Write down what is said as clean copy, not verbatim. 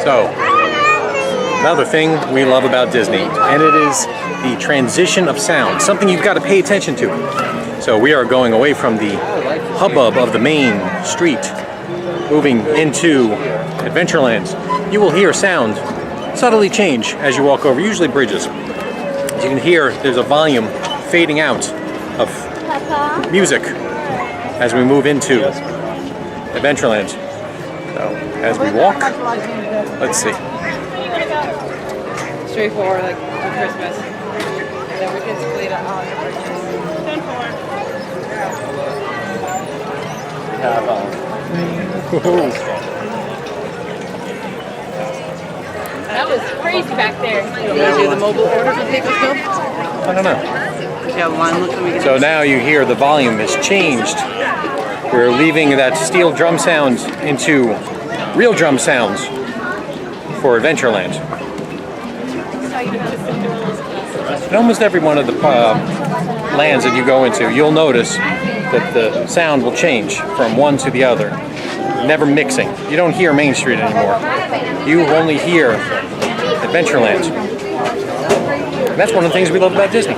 So, another thing we love about Disney, and it is the transition of sound, something you've got to pay attention to. So we are going away from the hubbub of the main street, moving into Adventureland. You will hear sound subtly change as you walk over, usually bridges. As you can hear, there's a volume fading out of music as we move into Adventureland. So, as we walk, let's see. Straightforward, like on Christmas. And then we can split it on purchase. 10-4. That was crazy back there. You want to do the mobile order for people still? I don't know. Yeah, one look, we can So now you hear the volume has changed. We're leaving that steel drum sound into real drum sounds for Adventureland. In almost every one of the lands that you go into, you'll notice that the sound will change from one to the other, never mixing. You don't hear Main Street anymore. You only hear Adventureland. And that's one of the things we love about Disney.